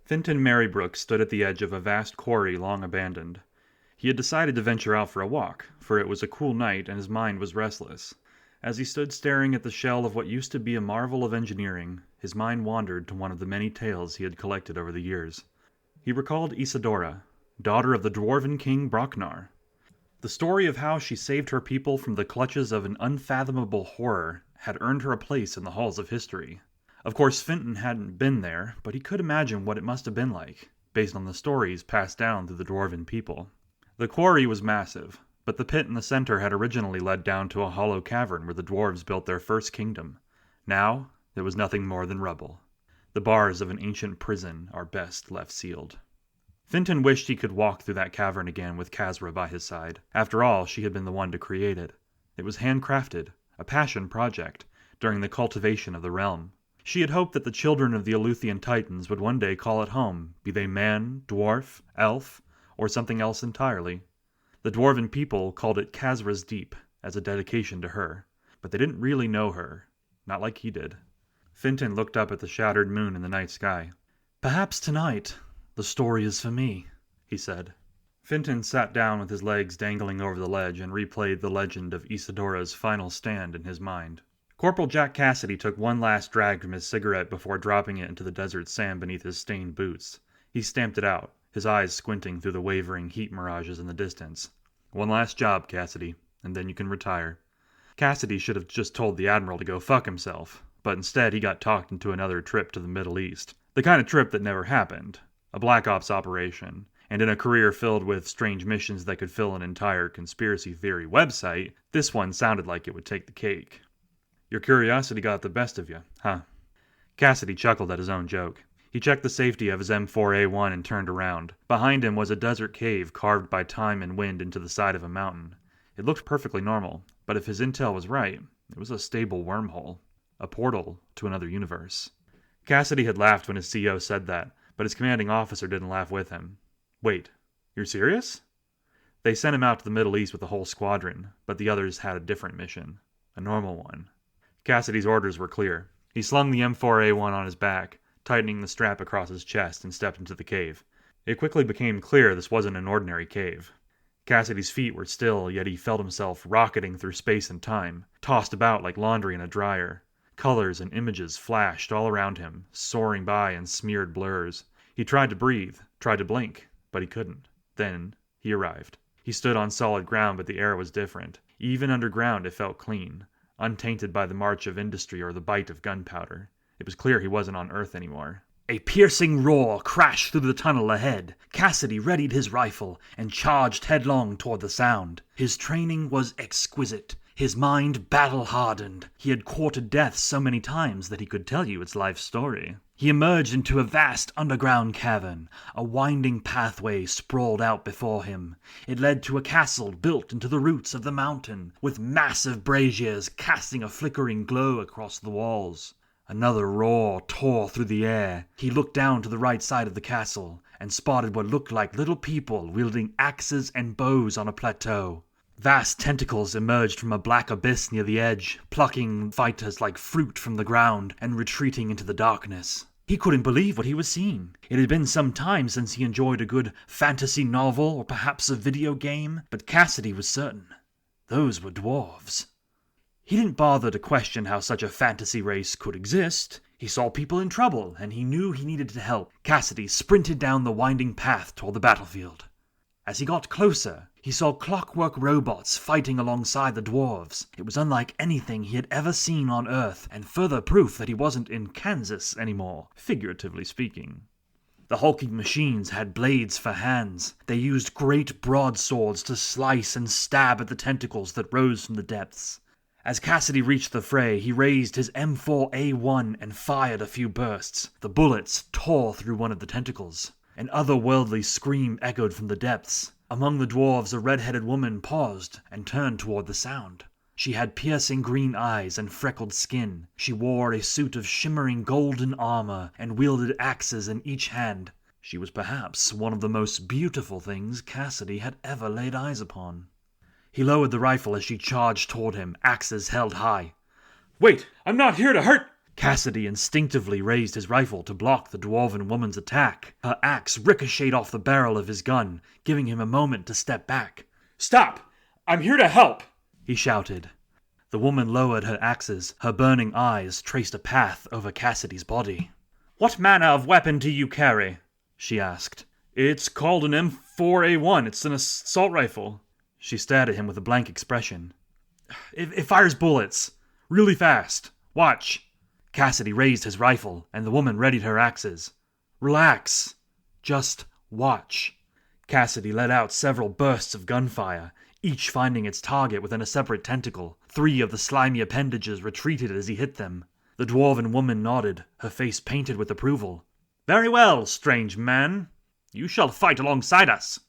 Finton Marybrook stood at the edge of a vast quarry long abandoned. He had decided to venture out for a walk, for it was a cool night and his mind was restless. As he stood staring at the shell of what used to be a marvel of engineering, his mind wandered to one of the many tales he had collected over the years. He recalled Isadora, daughter of the dwarven king Brocknar. The story of how she saved her people from the clutches of an unfathomable horror had earned her a place in the halls of history. Of course, Finton hadn't been there, but he could imagine what it must have been like, based on the stories passed down through the dwarven people. The quarry was massive, but the pit in the center had originally led down to a hollow cavern where the dwarves built their first kingdom. Now, there was nothing more than rubble. The bars of an ancient prison are best left sealed. Finton wished he could walk through that cavern again with Kasra by his side. After all, she had been the one to create it. It was handcrafted, a passion project, during the cultivation of the realm. She had hoped that the children of the Eleuthian Titans would one day call it home, be they man, dwarf, elf, or something else entirely. The dwarven people called it Kasra's Deep, as a dedication to her, but they didn't really know her, not like he did. Finton looked up at the shattered moon in the night sky. "Perhaps tonight the story is for me," he said. Finton sat down with his legs dangling over the ledge and replayed the legend of Isadora's final stand in his mind. Corporal Jack Cassidy took one last drag from his cigarette before dropping it into the desert sand beneath his stained boots. He stamped it out, his eyes squinting through the wavering heat mirages in the distance. "One last job, Cassidy, and then you can retire." Cassidy should have just told the Admiral to go fuck himself, but instead he got talked into another trip to the Middle East. The kind of trip that never happened. A Black Ops operation. And in a career filled with strange missions that could fill an entire conspiracy theory website, this one sounded like it would take the cake. "Your curiosity got the best of you, huh?" Cassidy chuckled at his own joke. He checked the safety of his M4A1 and turned around. Behind him was a desert cave carved by time and wind into the side of a mountain. It looked perfectly normal, but if his intel was right, it was a stable wormhole. A portal to another universe. Cassidy had laughed when his CO said that, but his commanding officer didn't laugh with him. "Wait, you're serious?" They sent him out to the Middle East with a whole squadron, but the others had a different mission. A normal one. Cassidy's orders were clear. He slung the M4A1 on his back, tightening the strap across his chest, and stepped into the cave. It quickly became clear this wasn't an ordinary cave. Cassidy's feet were still, yet he felt himself rocketing through space and time, tossed about like laundry in a dryer. Colors and images flashed all around him, soaring by in smeared blurs. He tried to breathe, tried to blink, but he couldn't. Then he arrived. He stood on solid ground, but the air was different. Even underground it felt clean, untainted by the march of industry or the bite of gunpowder. It was clear he wasn't on Earth anymore. A piercing roar crashed through the tunnel ahead. Cassidy readied his rifle and charged headlong toward the sound. His training was exquisite. His mind battle-hardened. He had courted death so many times that he could tell you its life story. He emerged into a vast underground cavern. A winding pathway sprawled out before him. It led to a castle built into the roots of the mountain, with massive braziers casting a flickering glow across the walls. Another roar tore through the air. He looked down to the right side of the castle and spotted what looked like little people wielding axes and bows on a plateau. Vast tentacles emerged from a black abyss near the edge, plucking fighters like fruit from the ground and retreating into the darkness. He couldn't believe what he was seeing. It had been some time since he enjoyed a good fantasy novel or perhaps a video game, but Cassidy was certain. Those were dwarves. He didn't bother to question how such a fantasy race could exist. He saw people in trouble, and he knew he needed to help. Cassidy sprinted down the winding path toward the battlefield. As he got closer, he saw clockwork robots fighting alongside the dwarves. It was unlike anything he had ever seen on Earth, and further proof that he wasn't in Kansas anymore, figuratively speaking. The hulking machines had blades for hands. They used great broadswords to slice and stab at the tentacles that rose from the depths. As Cassidy reached the fray, he raised his M4A1 and fired a few bursts. The bullets tore through one of the tentacles. An otherworldly scream echoed from the depths. Among the dwarves, a red-headed woman paused and turned toward the sound. She had piercing green eyes and freckled skin. She wore a suit of shimmering golden armor and wielded axes in each hand. She was perhaps one of the most beautiful things Cassidy had ever laid eyes upon. He lowered the rifle as she charged toward him, axes held high. "Wait! I'm not here to hurt!" Cassidy instinctively raised his rifle to block the dwarven woman's attack. Her axe ricocheted off the barrel of his gun, giving him a moment to step back. "Stop! I'm here to help!" he shouted. The woman lowered her axes. Her burning eyes traced a path over Cassidy's body. "What manner of weapon do you carry?" she asked. "It's called an M4A1. It's an assault rifle." She stared at him with a blank expression. It fires bullets. Really fast. Watch." Cassidy raised his rifle, and the woman readied her axes. "Relax. Just watch." Cassidy let out several bursts of gunfire, each finding its target within a separate tentacle. 3 of the slimy appendages retreated as he hit them. The dwarven woman nodded, her face painted with approval. "Very well, strange man. You shall fight alongside us."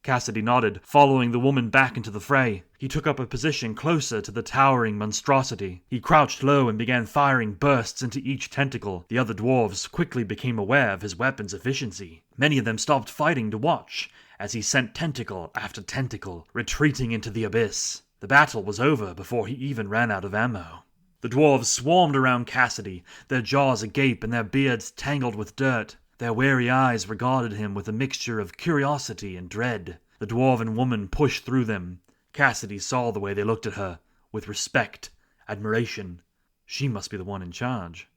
Cassidy nodded, following the woman back into the fray. He took up a position closer to the towering monstrosity. He crouched low and began firing bursts into each tentacle. The other dwarves quickly became aware of his weapon's efficiency. Many of them stopped fighting to watch, as he sent tentacle after tentacle, retreating into the abyss. The battle was over before he even ran out of ammo. The dwarves swarmed around Cassidy, their jaws agape and their beards tangled with dirt. Their wary eyes regarded him with a mixture of curiosity and dread. The dwarven woman pushed through them. Cassidy saw the way they looked at her, with respect, admiration. She must be the one in charge.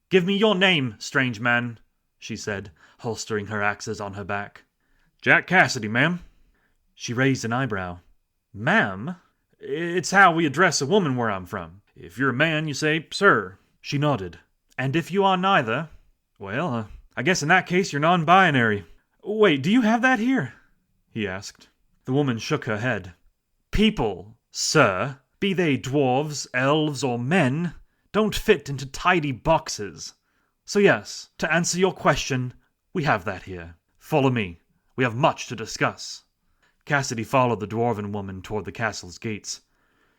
"Give me your name, strange man," she said, holstering her axes on her back. "Jack Cassidy, ma'am." She raised an eyebrow. "Ma'am? It's how we address a woman where I'm from. If you're a man, you say, sir." She nodded. "And if you are neither? Well, I guess in that case you're non-binary." "Wait, do you have that here?" he asked. The woman shook her head. "People, sir, be they dwarves, elves, or men, don't fit into tidy boxes. So yes, to answer your question, we have that here. Follow me. We have much to discuss." Cassidy followed the dwarven woman toward the castle's gates.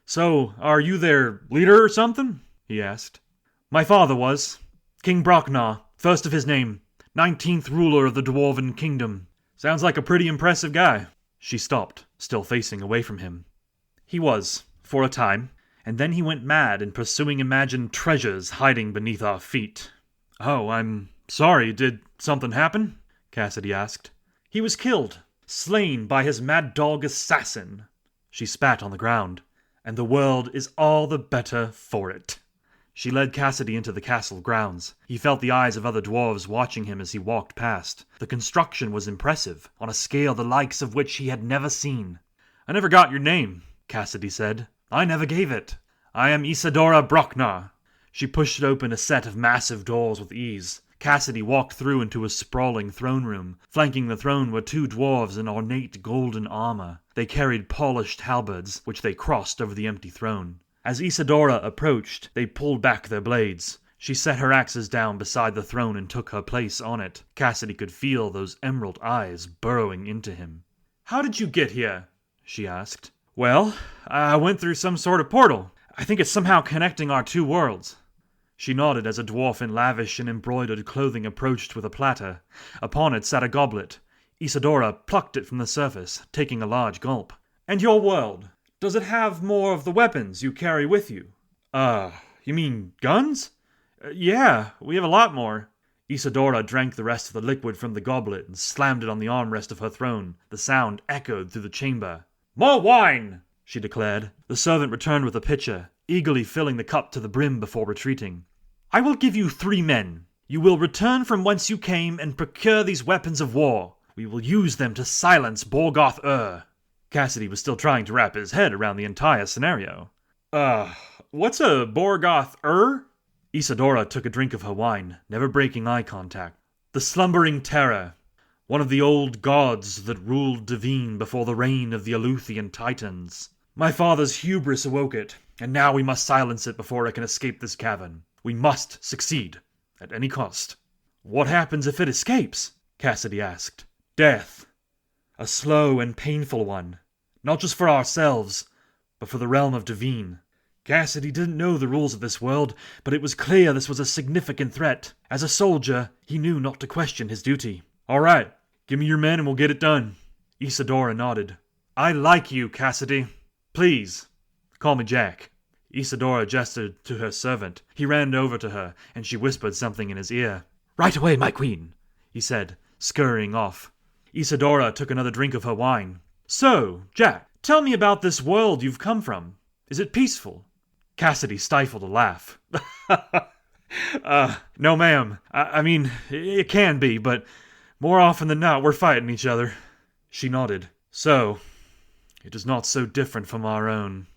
"So, are you their leader or something?" he asked. "My father was. King Brocknar, first of his name, 19th ruler of the Dwarven Kingdom. Sounds like a pretty impressive guy." She stopped, still facing away from him. "He was, for a time, and then he went mad in pursuing imagined treasures hiding beneath our feet." "Oh, I'm sorry. Did something happen?" Cassidy asked. "He was killed, slain by his mad dog assassin." She spat on the ground. "And the world is all the better for it." She led Cassidy into the castle grounds. He felt the eyes of other dwarves watching him as he walked past. The construction was impressive, on a scale the likes of which he had never seen. "I never got your name," Cassidy said. "I never gave it. I am Isadora Brocknar." She pushed open a set of massive doors with ease. Cassidy walked through into a sprawling throne room. Flanking the throne were 2 dwarves in ornate golden armor. They carried polished halberds, which they crossed over the empty throne. As Isadora approached, they pulled back their blades. She set her axes down beside the throne and took her place on it. Cassidy could feel those emerald eyes burrowing into him. "How did you get here?" she asked. "Well, I went through some sort of portal. I think it's somehow connecting our 2 worlds." She nodded as a dwarf in lavish and embroidered clothing approached with a platter. Upon it sat a goblet. Isadora plucked it from the surface, taking a large gulp. "And your world? Does it have more of the weapons you carry with you?" You mean guns?" Yeah, we have a lot more." Isadora drank the rest of the liquid from the goblet and slammed it on the armrest of her throne. The sound echoed through the chamber. "More wine!" she declared. The servant returned with a pitcher, eagerly filling the cup to the brim before retreating. "I will give you 3 men. You will return from whence you came and procure these weapons of war. We will use them to silence Borgoth-Ur." Cassidy was still trying to wrap his head around the entire scenario. What's a Borgoth-Ur?" Isadora took a drink of her wine, never breaking eye contact. "The slumbering terror. One of the old gods that ruled Devine before the reign of the Aleuthian Titans. My father's hubris awoke it, and now we must silence it before it can escape this cavern. We must succeed, at any cost." "What happens if it escapes?" Cassidy asked. "Death. A slow and painful one. Not just for ourselves, but for the realm of Devine." Cassidy didn't know the rules of this world, but it was clear this was a significant threat. As a soldier, he knew not to question his duty. "All right, give me your men and we'll get it done." Isadora nodded. "I like you, Cassidy. Please, call me Jack." Isadora gestured to her servant. He ran over to her, and she whispered something in his ear. "Right away, my queen," he said, scurrying off. Isadora took another drink of her wine. "So, Jack, tell me about this world you've come from. Is it peaceful?" Cassidy stifled a laugh. No ma'am. I mean, it can be, but more often than not we're fighting each other." She nodded. "So, it is not so different from our own."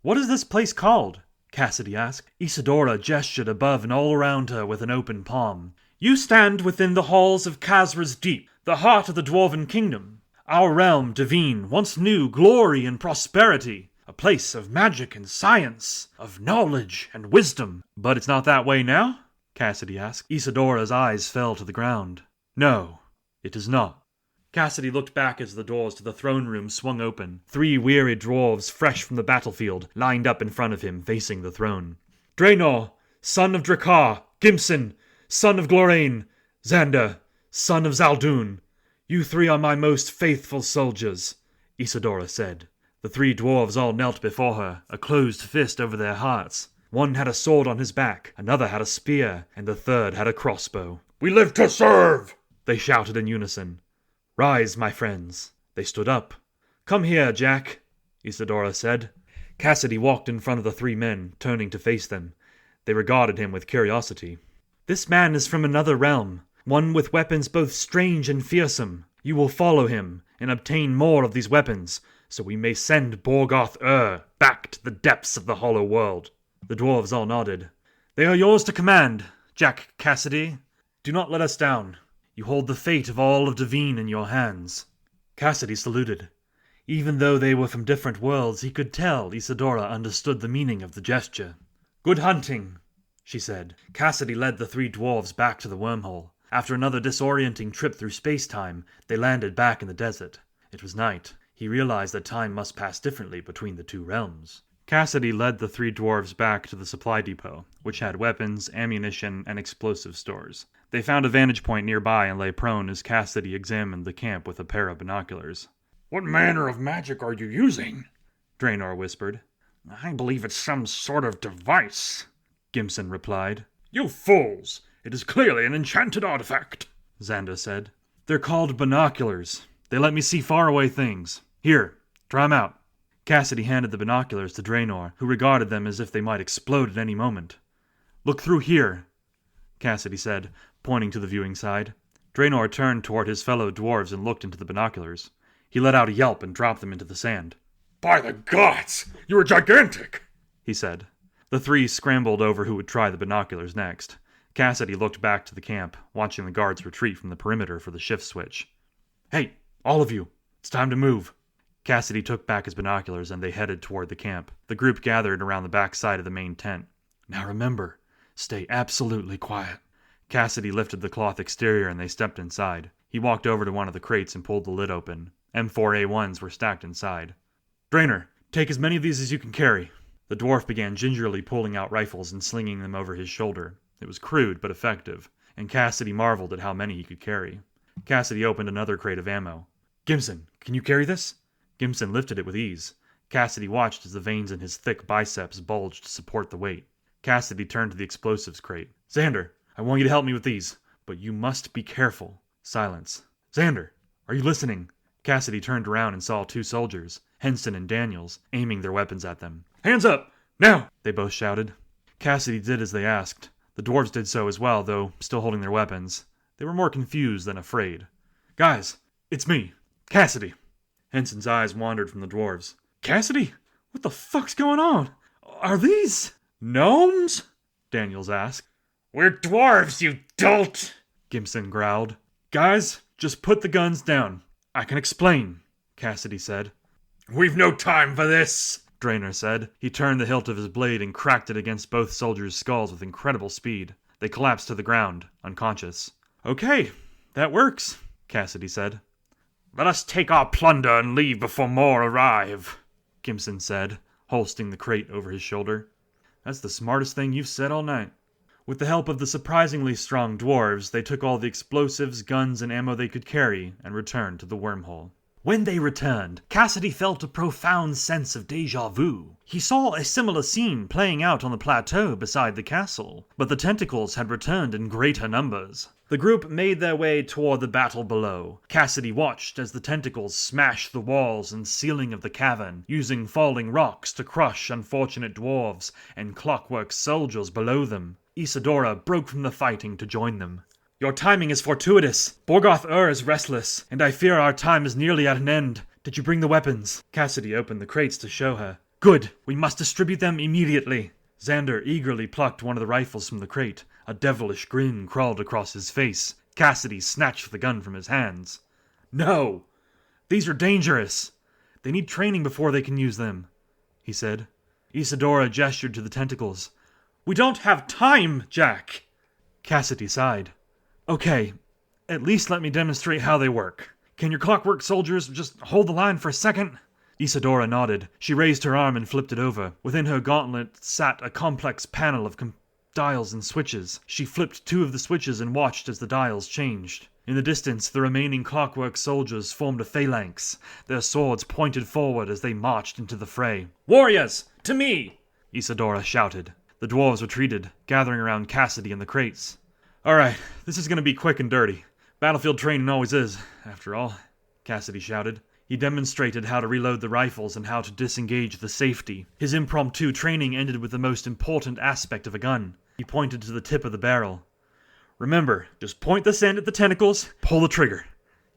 "What is this place called?" Cassidy asked. Isadora gestured above and all around her with an open palm. "You stand within the halls of Khazra's Deep, the heart of the Dwarven Kingdom. Our realm, Divine, once knew glory and prosperity, a place of magic and science, of knowledge and wisdom." "But it's not that way now?" Cassidy asked. Isadora's eyes fell to the ground. "No, it is not." Cassidy looked back as the doors to the throne room swung open. 3 weary dwarves, fresh from the battlefield, lined up in front of him, facing the throne. "Draenor, son of Drakkar, Gimson, son of Glorane, Xander, son of Zaldun, you 3 are my most faithful soldiers," Isadora said. The 3 dwarves all knelt before her, a closed fist over their hearts. One had a sword on his back, another had a spear, and the third had a crossbow. "We live to serve!" they shouted in unison. "Rise, my friends." They stood up. "Come here, Jack," Isadora said. Cassidy walked in front of the 3 men, turning to face them. They regarded him with curiosity. "This man is from another realm, one with weapons both strange and fearsome. You will follow him and obtain more of these weapons, so we may send Borgoth back to the depths of the Hollow World." The dwarves all nodded. "They are yours to command, Jack Cassidy. Do not let us down. You hold the fate of all of Divine in your hands." Cassidy saluted. Even though they were from different worlds, he could tell Isadora understood the meaning of the gesture. "Good hunting," she said. Cassidy led the 3 dwarves back to the wormhole. After another disorienting trip through space-time, they landed back in the desert. It was night. He realized that time must pass differently between the 2 realms. Cassidy led the 3 dwarves back to the supply depot, which had weapons, ammunition, and explosive stores. They found a vantage point nearby and lay prone as Cassidy examined the camp with a pair of binoculars. "What manner of magic are you using?" Draenor whispered. "I believe it's some sort of device," Gimson replied. "You fools! It is clearly an enchanted artifact," Xander said. "They're called binoculars. They let me see faraway things. Here, try 'em out." Cassidy handed the binoculars to Draenor, who regarded them as if they might explode at any moment. "Look through here," Cassidy said, pointing to the viewing side. Draenor turned toward his fellow dwarves and looked into the binoculars. He let out a yelp and dropped them into the sand. "By the gods! You are gigantic!" he said. The 3 scrambled over who would try the binoculars next. Cassidy looked back to the camp, watching the guards retreat from the perimeter for the shift switch. "Hey, all of you! It's time to move!" Cassidy took back his binoculars and they headed toward the camp. The group gathered around the back side of the main tent. "Now remember, stay absolutely quiet." Cassidy lifted the cloth exterior and they stepped inside. He walked over to one of the crates and pulled the lid open. M4A1s were stacked inside. "Draenor, take as many of these as you can carry." The dwarf began gingerly pulling out rifles and slinging them over his shoulder. It was crude but effective, and Cassidy marveled at how many he could carry. Cassidy opened another crate of ammo. "Gimson, can you carry this?" Gimson lifted it with ease. Cassidy watched as the veins in his thick biceps bulged to support the weight. Cassidy turned to the explosives crate. "Xander, I want you to help me with these, but you must be careful." Silence. "Xander, are you listening?" Cassidy turned around and saw 2 soldiers, Henson and Daniels, aiming their weapons at them. "Hands up! Now!" they both shouted. Cassidy did as they asked. The dwarves did so as well, though still holding their weapons. They were more confused than afraid. "Guys, it's me, Cassidy." Henson's eyes wandered from the dwarves. "Cassidy? What the fuck's going on? Are these gnomes?" Daniels asked. "We're dwarves, you dolt!" Gimson growled. "Guys, just put the guns down. I can explain," Cassidy said. "We've no time for this," Draenor said. He turned the hilt of his blade and cracked it against both soldiers' skulls with incredible speed. They collapsed to the ground, unconscious. "Okay, that works," Cassidy said. "Let us take our plunder and leave before more arrive," Gimson said, holstering the crate over his shoulder. "That's the smartest thing you've said all night." With the help of the surprisingly strong dwarves, they took all the explosives, guns, and ammo they could carry and returned to the wormhole. When they returned, Cassidy felt a profound sense of déjà vu. He saw a similar scene playing out on the plateau beside the castle, but the tentacles had returned in greater numbers. The group made their way toward the battle below. Cassidy watched as the tentacles smashed the walls and ceiling of the cavern, using falling rocks to crush unfortunate dwarves and clockwork soldiers below them. Isadora broke from the fighting to join them. "Your timing is fortuitous. Borgoth is restless, and I fear our time is nearly at an end. Did you bring the weapons?" Cassidy opened the crates to show her. "Good. We must distribute them immediately." Xander eagerly plucked one of the rifles from the crate. A devilish grin crawled across his face. Cassidy snatched the gun from his hands. "No! These are dangerous. They need training before they can use them," he said. Isadora gestured to the tentacles. "We don't have time, Jack!" Cassidy sighed. "Okay, at least let me demonstrate how they work. Can your clockwork soldiers just hold the line for a second?" Isadora nodded. She raised her arm and flipped it over. Within her gauntlet sat a complex panel of dials and switches. She flipped two of the switches and watched as the dials changed. In the distance, the remaining clockwork soldiers formed a phalanx. Their swords pointed forward as they marched into the fray. "Warriors, to me!" Isadora shouted. The dwarves retreated, gathering around Cassidy and the crates. "All right, this is going to be quick and dirty. Battlefield training always is, after all," Cassidy shouted. He demonstrated how to reload the rifles and how to disengage the safety. His impromptu training ended with the most important aspect of a gun. He pointed to the tip of the barrel. "Remember, just point this end at the tentacles, pull the trigger,"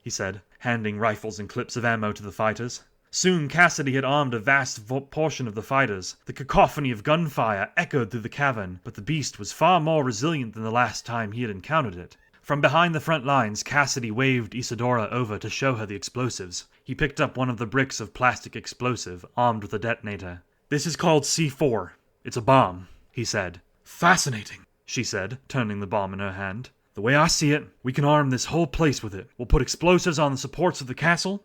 he said, handing rifles and clips of ammo to the fighters. Soon Cassidy had armed a vast portion of the fighters. The cacophony of gunfire echoed through the cavern, but the beast was far more resilient than the last time he had encountered it. From behind the front lines, Cassidy waved Isadora over to show her the explosives. He picked up one of the bricks of plastic explosive, armed with a detonator. "This is called C4. It's a bomb," he said. "Fascinating," she said, turning the bomb in her hand. "The way I see it, we can arm this whole place with it. We'll put explosives on the supports of the castle,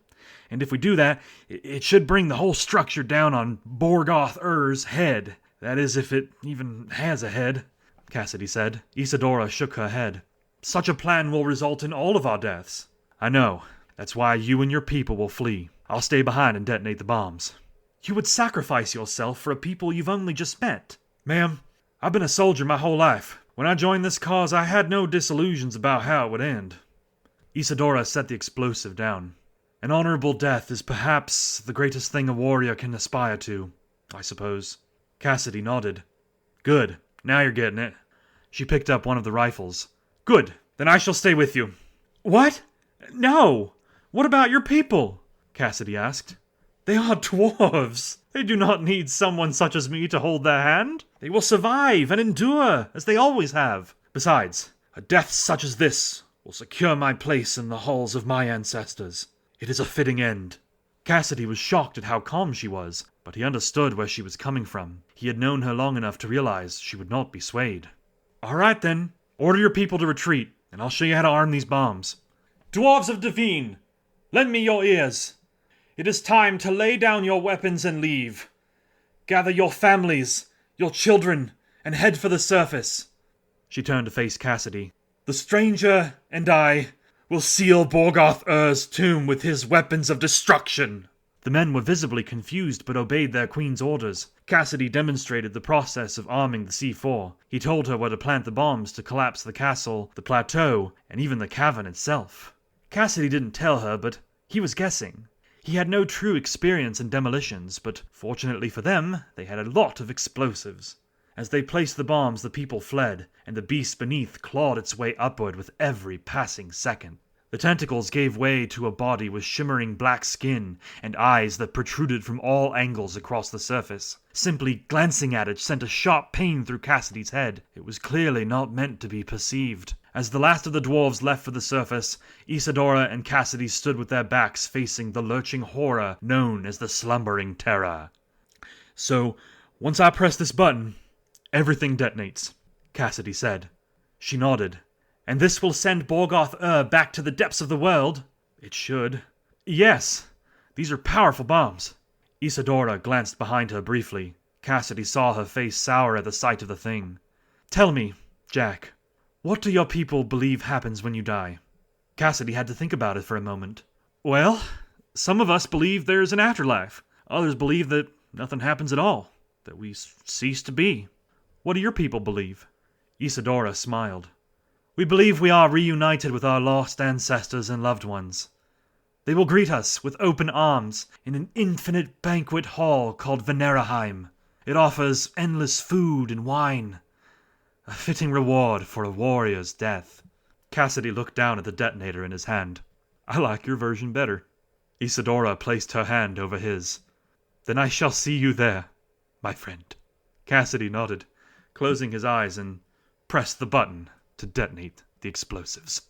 and if we do that, it should bring the whole structure down on Borgoth head. That is, if it even has a head," Cassidy said. Isadora shook her head. "Such a plan will result in all of our deaths." "I know. That's why you and your people will flee. I'll stay behind and detonate the bombs." "You would sacrifice yourself for a people you've only just met." "Ma'am, I've been a soldier my whole life. When I joined this cause, I had no disillusions about how it would end." Isadora set the explosive down. "An honorable death is perhaps the greatest thing a warrior can aspire to, I suppose." Cassidy nodded. "Good. Now you're getting it." She picked up one of the rifles. "Good. Then I shall stay with you." "What? No! What about your people?" Cassidy asked. "They are dwarves. They do not need someone such as me to hold their hand. They will survive and endure, as they always have. Besides, a death such as this will secure my place in the halls of my ancestors. It is a fitting end." Cassidy was shocked at how calm she was, but he understood where she was coming from. He had known her long enough to realize she would not be swayed. "All right, then. Order your people to retreat, and I'll show you how to arm these bombs." "Dwarves of Devine, lend me your ears. It is time to lay down your weapons and leave. Gather your families, your children, and head for the surface." She turned to face Cassidy. "The stranger and I will seal Borgoth tomb with his weapons of destruction." The men were visibly confused but obeyed their queen's orders. Cassidy demonstrated the process of arming the C4. He told her where to plant the bombs to collapse the castle, the plateau, and even the cavern itself. Cassidy didn't tell her, but he was guessing. He had no true experience in demolitions, but fortunately for them, they had a lot of explosives. As they placed the bombs, the people fled, and the beast beneath clawed its way upward with every passing second. The tentacles gave way to a body with shimmering black skin and eyes that protruded from all angles across the surface. Simply glancing at it sent a sharp pain through Cassidy's head. It was clearly not meant to be perceived. As the last of the dwarves left for the surface, Isadora and Cassidy stood with their backs facing the lurching horror known as the Slumbering Terror. "So, once I press this button, everything detonates," Cassidy said. She nodded. "And this will send Borgoth back to the depths of the world?" "It should." "Yes. These are powerful bombs." Isadora glanced behind her briefly. Cassidy saw her face sour at the sight of the thing. "Tell me, Jack, what do your people believe happens when you die?" Cassidy had to think about it for a moment. "Well, Some of us believe there's an afterlife. Others believe that nothing happens at all, that we cease to be. What do your people believe?" Isadora smiled. "We believe we are reunited with our lost ancestors and loved ones. They will greet us with open arms in an infinite banquet hall called Veneraheim. It offers endless food and wine, a fitting reward for a warrior's death." Cassidy looked down at the detonator in his hand. "I like your version better." Isadora placed her hand over his. "Then I shall see you there, my friend." Cassidy nodded, closing his eyes, and pressed the button to detonate the explosives.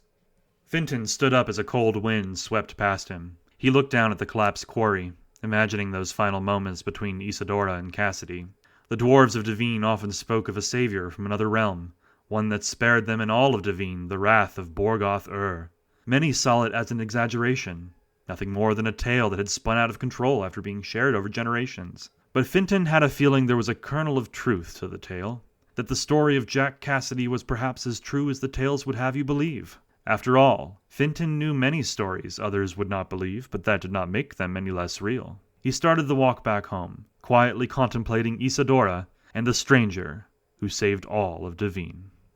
Finton stood up as a cold wind swept past him. He looked down at the collapsed quarry, imagining those final moments between Isadora and Cassidy. The dwarves of Devine often spoke of a savior from another realm, one that spared them and all of Devine the wrath of Borgoth-Ur. Many saw it as an exaggeration, nothing more than a tale that had spun out of control after being shared over generations. But Finton had a feeling there was a kernel of truth to the tale, that the story of Jack Cassidy was perhaps as true as the tales would have you believe. After all, Finton knew many stories others would not believe, but that did not make them any less real. He started the walk back home, quietly contemplating Isadora and the stranger who saved all of Devine.